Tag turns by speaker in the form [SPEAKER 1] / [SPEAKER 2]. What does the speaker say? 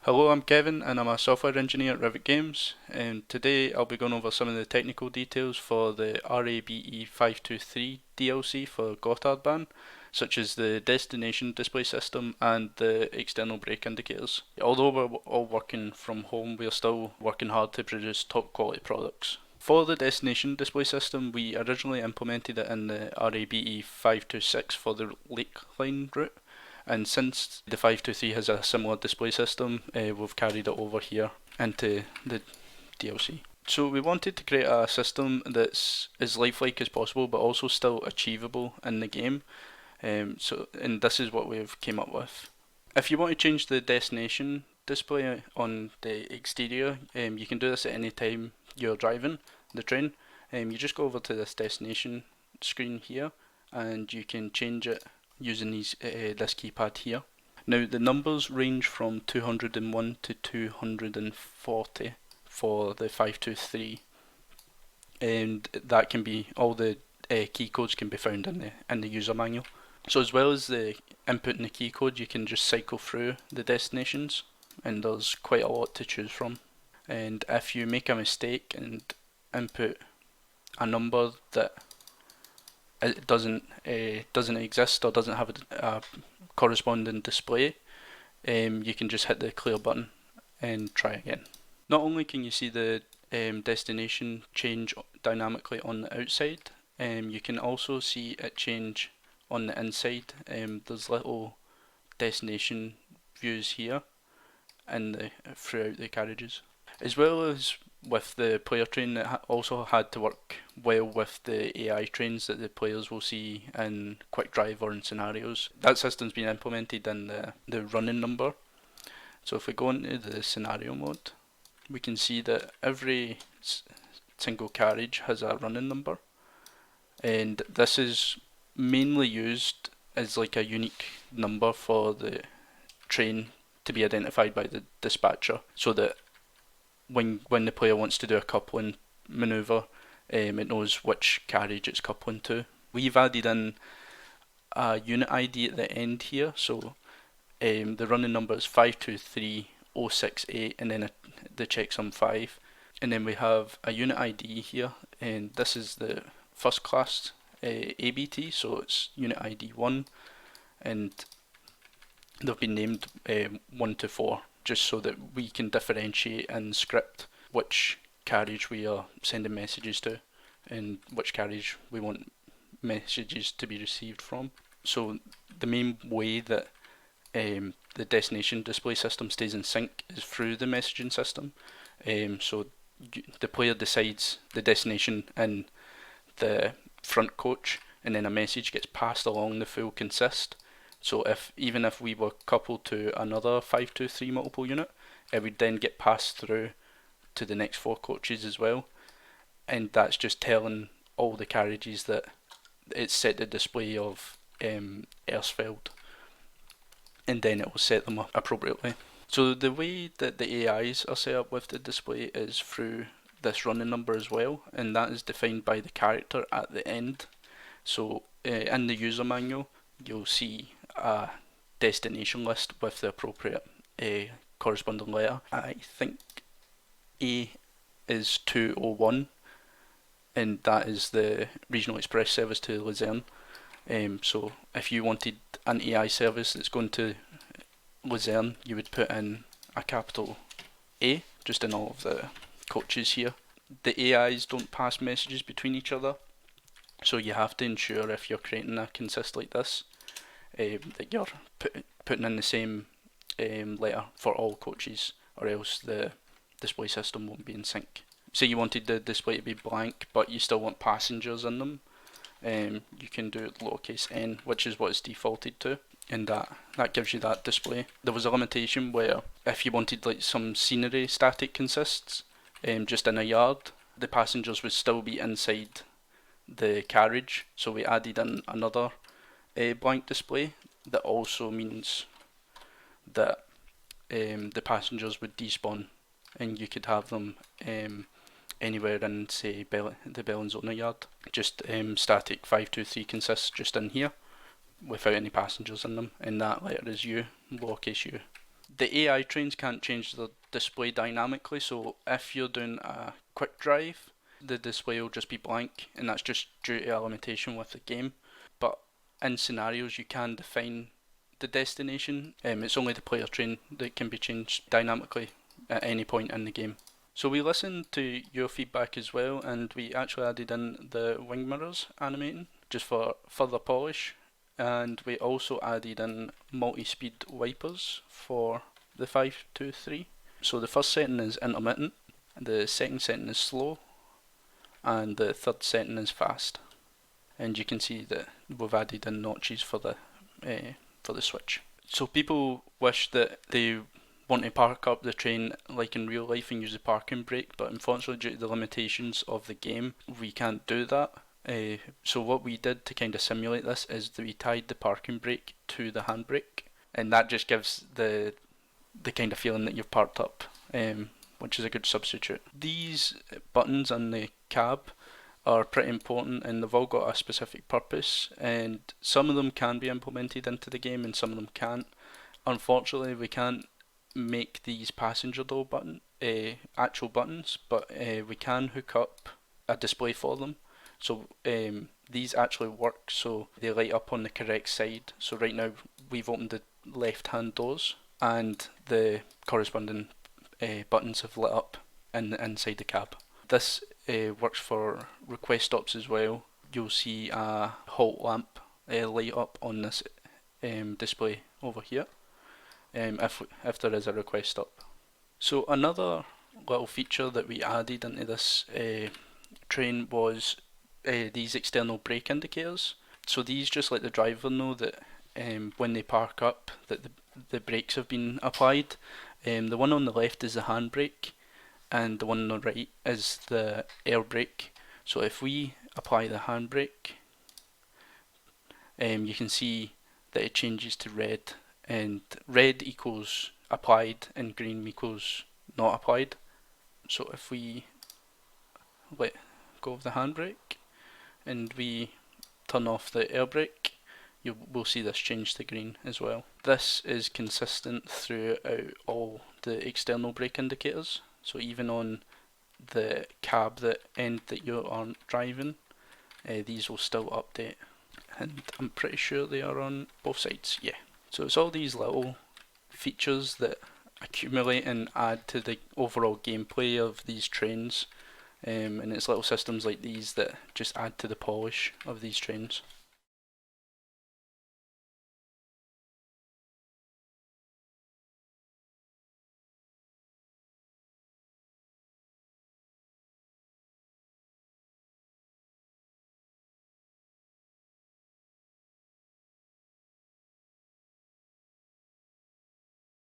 [SPEAKER 1] Hello, I'm Kevin and I'm a software engineer at Rivet Games, and today I'll be going over some of the technical details for the RABe 523 DLC for Gotthard ban, such as the destination display system and the external brake indicators. Although we're all working from home, we're still working hard to produce top quality products. For the destination display system, we originally implemented it in the RABe 526 for the Lakeline route. And since the 523 has a similar display system, we've carried it over here into the DLC. So we wanted to create a system that's as lifelike as possible, but also still achievable in the game. And this is what we've came up with. If you want to change the destination display on the exterior, you can do this at any time you're driving the train. You just go over to this destination screen here, and you can change it using this keypad here. Now the numbers range from 201 to 240 for the 523, and that can be all the key codes can be found in the user manual. So as well as the input and the key code, you can just cycle through the destinations, and there's quite a lot to choose from. And if you make a mistake and input a number that it doesn't exist or doesn't have a corresponding display, you can just hit the clear button and try again. Not only can you see the destination change dynamically on the outside, you can also see it change on the inside. There's little destination views here and throughout the carriages, as well as with the player train. It also had to work well with the AI trains that the players will see in quick drive or in scenarios. That system's been implemented in the running number. So if we go into the scenario mode, we can see that every single carriage has a running number, and this is mainly used as like a unique number for the train to be identified by the dispatcher, so that when the player wants to do a coupling maneuver, it knows which carriage it's coupling to. We've added in a unit ID at the end here, so the running number is 523068, and then the checksum 5, and then we have a unit ID here, and this is the first class ABT, so it's unit ID 1, and they've been named 1 to 4, just so that we can differentiate in script which carriage we are sending messages to and which carriage we want messages to be received from. So the main way that the destination display system stays in sync is through the messaging system. So the player decides the destination in the front coach, and then a message gets passed along the full consist. So even if we were coupled to another 523 multiple unit, it would then get passed through to the next 4 coaches as well, and that's just telling all the carriages that it's set the display of Ersfeld, and then it will set them up appropriately. So the way that the AIs are set up with the display is through this running number as well, and that is defined by the character at the end. So in the user manual, you'll see a destination list with the appropriate corresponding letter. I think A is 201, and that is the regional express service to Luzerne. So if you wanted an AI service that's going to Luzerne, you would put in a capital A just in all of the coaches here. The AIs don't pass messages between each other, so you have to ensure, if you're creating a consist like this, that you're putting in the same letter for all coaches, or else the display system won't be in sync. Say you wanted the display to be blank, but you still want passengers in them, you can do lowercase n, which is what it's defaulted to, and that gives you that display. There was a limitation where if you wanted like some scenery static consists, just in a yard, the passengers would still be inside the carriage, so we added in another blank display that also means that the passengers would despawn, and you could have them anywhere in, say, the Bellinzona yard. Just static 523 consists just in here without any passengers in them, and that letter is U, lowercase u. the AI trains can't change the display dynamically, so if you're doing a quick drive, the display will just be blank, and that's just due to a limitation with the game. But in scenarios, you can define the destination. It's only the player train that can be changed dynamically at any point in the game. So we listened to your feedback as well, and we actually added in the wing mirrors animating just for further polish, and we also added in multi-speed wipers for the 523. So the first setting is intermittent, the second setting is slow, and the third setting is fast. And you can see that we've added in notches for the switch. So people wish that they want to park up the train like in real life and use the parking brake, but unfortunately due to the limitations of the game, we can't do that. So what we did to kind of simulate this is that we tied the parking brake to the handbrake, and that just gives the kind of feeling that you've parked up, which is a good substitute. These buttons on the cab are pretty important, and they've all got a specific purpose, and some of them can be implemented into the game and some of them can't. Unfortunately, we can't make these passenger door actual buttons, but we can hook up a display for them. So these actually work, so they light up on the correct side. So right now we've opened the left hand doors and the corresponding buttons have lit up inside the cab. This works for request stops as well. You'll see a halt lamp light up on this display over here if there is a request stop. So another little feature that we added into this train was these external brake indicators. So these just let the driver know that when they park up that the brakes have been applied. The one on the left is the handbrake, and the one on the right is the air brake. So if we apply the handbrake, you can see that it changes to red, and red equals applied and green equals not applied. So if we let go of the handbrake and we turn off the air brake, we'll see this change to green as well. This is consistent throughout all the external brake indicators, so even on the cab end that you aren't driving, these will still update, and I'm pretty sure they are on both sides. Yeah, so it's all these little features that accumulate and add to the overall gameplay of these trains, and it's little systems like these that just add to the polish of these trains.